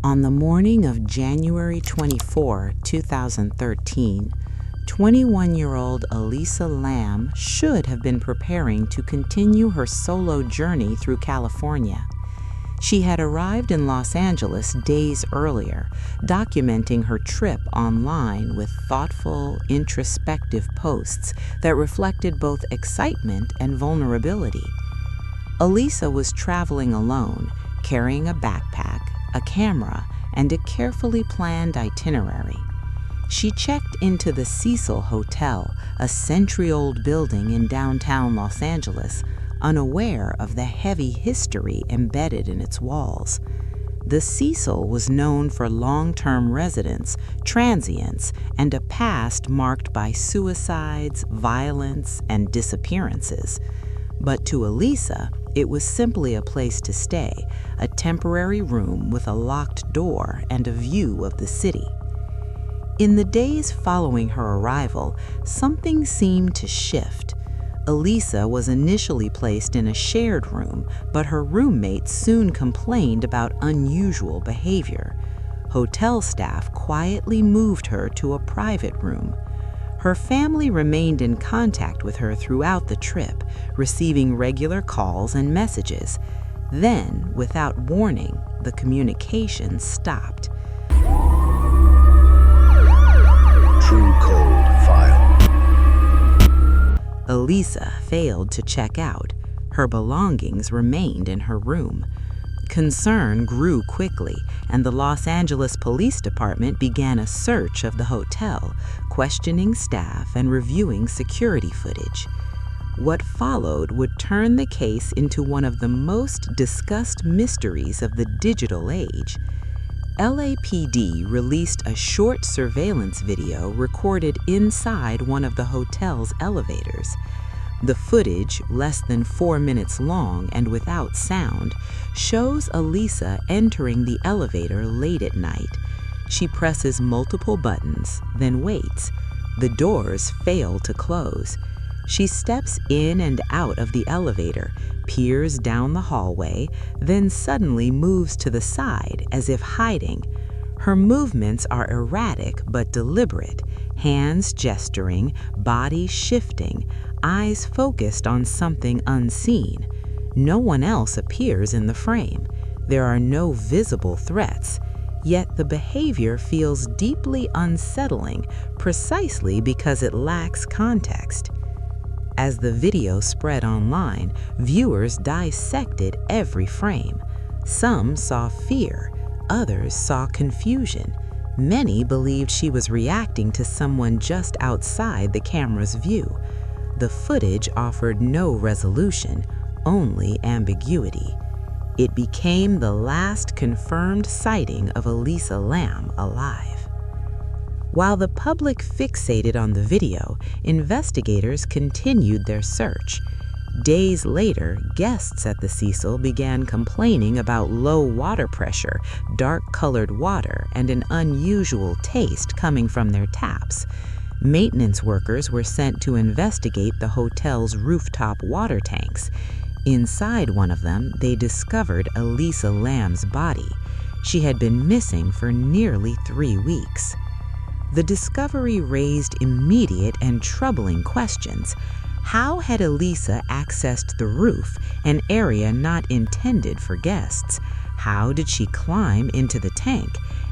On the morning of January 24, 2013, 21-year-old Elisa Lam should have been preparing to continue her solo journey through California. She had arrived in Los Angeles days earlier, documenting her trip online with thoughtful, introspective posts that reflected both excitement and vulnerability. Elisa was traveling alone, carrying a backpack, a camera, and a carefully planned itinerary. She checked into the Cecil Hotel, a century-old building in downtown Los Angeles, unaware of the heavy history embedded in its walls. The Cecil was known for long-term residents, transients, and a past marked by suicides, violence, and disappearances. But to Elisa, it was simply a place to stay, a temporary room with a locked door and a view of the city. In the days following her arrival, something seemed to shift. Elisa was initially placed in a shared room, but her roommates soon complained about unusual behavior. Hotel staff quietly moved her to a private room. Her family remained in contact with her throughout the trip, receiving regular calls and messages. Then, without warning, the communication stopped. True Cold File. Elisa failed to check out. Her belongings remained in her room. Concern grew quickly, and the Los Angeles Police Department began a search of the hotel, questioning staff and reviewing security footage. What followed would turn the case into one of the most discussed mysteries of the digital age. LAPD released a short surveillance video recorded inside one of the hotel's elevators. The footage, less than 4 minutes long and without sound, shows Elisa entering the elevator late at night. She presses multiple buttons, then waits. The doors fail to close. She steps in and out of the elevator, peers down the hallway, then suddenly moves to the side as if hiding. Her movements are erratic but deliberate, hands gesturing, body shifting, eyes focused on something unseen. No one else appears in the frame. There are no visible threats, yet the behavior feels deeply unsettling precisely because it lacks context. As the video spread online, viewers dissected every frame. Some saw fear, others saw confusion. Many believed she was reacting to someone just outside the camera's view. The footage offered no resolution, only ambiguity. It became the last confirmed sighting of Elisa Lam alive. While the public fixated on the video, investigators continued their search. Days later, guests at the Cecil began complaining about low water pressure, dark-colored water, and an unusual taste coming from their taps. Maintenance workers were sent to investigate the hotel's rooftop water tanks. Inside one of them, they discovered Elisa Lam's body. She had been missing for nearly 3 weeks. The discovery raised immediate and troubling questions. How had Elisa accessed the roof, an area not intended for guests? How did she climb into the tank?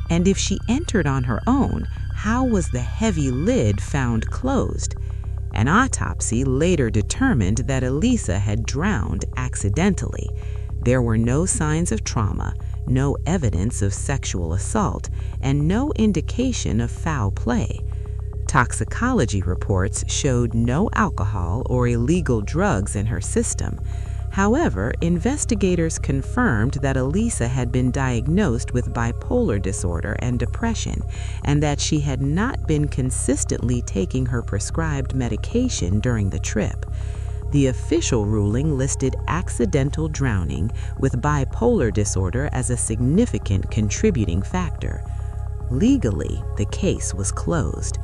And if she entered on her own, how was the heavy lid found closed? An autopsy later determined that Elisa had drowned accidentally. There were no signs of trauma, no evidence of sexual assault, and no indication of foul play. Toxicology reports showed no alcohol or illegal drugs in her system. However, investigators confirmed that Elisa had been diagnosed with bipolar disorder and depression, and that she had not been consistently taking her prescribed medication during the trip. The official ruling listed accidental drowning with bipolar disorder as a significant contributing factor. Legally, the case was closed.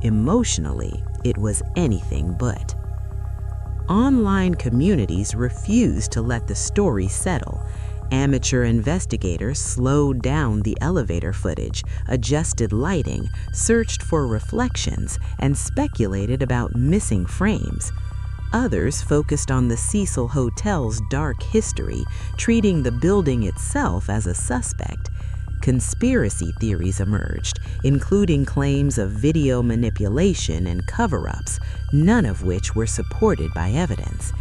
Emotionally, it was anything but. Online communities refused to let the story settle. Amateur investigators slowed down the elevator footage, adjusted lighting, searched for reflections, and speculated about missing frames. Others focused on the Cecil Hotel's dark history, treating the building itself as a suspect. Conspiracy theories emerged, including claims of video manipulation and cover-ups, none of which were supported by evidence.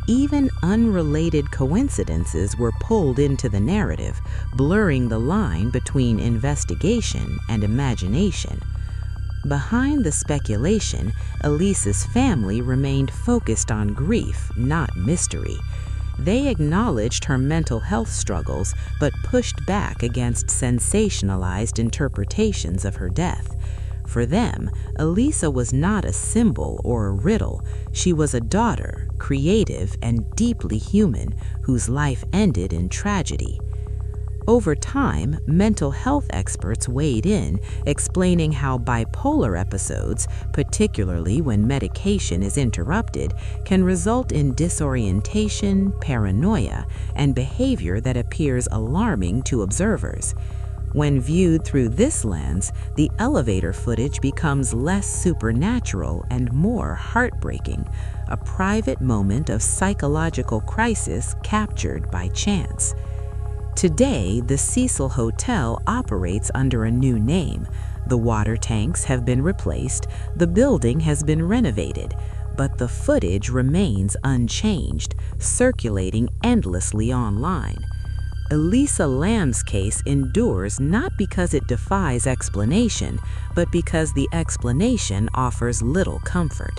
Even unrelated coincidences were pulled into the narrative, blurring the line between investigation and imagination. Behind the speculation, Elisa's family remained focused on grief, not mystery. They acknowledged her mental health struggles, but pushed back against sensationalized interpretations of her death. For them, Elisa was not a symbol or a riddle. She was a daughter, creative and deeply human, whose life ended in tragedy. Over time, mental health experts weighed in, explaining how bipolar episodes, particularly when medication is interrupted, can result in disorientation, paranoia, and behavior that appears alarming to observers. When viewed through this lens, the elevator footage becomes less supernatural and more heartbreaking, a private moment of psychological crisis captured by chance. Today, the Cecil Hotel operates under a new name. The water tanks have been replaced, the building has been renovated, but the footage remains unchanged, circulating endlessly online. Elisa Lam's case endures not because it defies explanation, but because the explanation offers little comfort.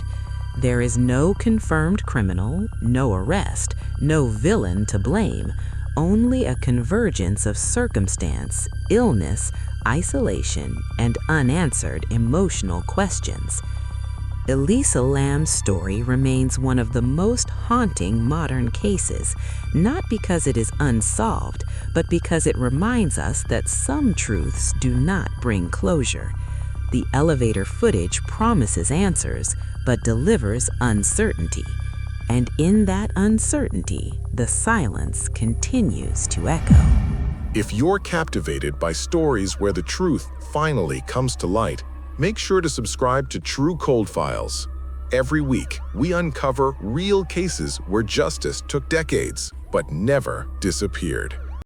There is no confirmed criminal, no arrest, no villain to blame, only a convergence of circumstance, illness, isolation, and unanswered emotional questions. Elisa Lam's story remains one of the most haunting modern cases, not because it is unsolved, but because it reminds us that some truths do not bring closure. The elevator footage promises answers, but delivers uncertainty. And in that uncertainty, the silence continues to echo. If you're captivated by stories where the truth finally comes to light, make sure to subscribe to True Cold Files. Every week, we uncover real cases where justice took decades, but never disappeared.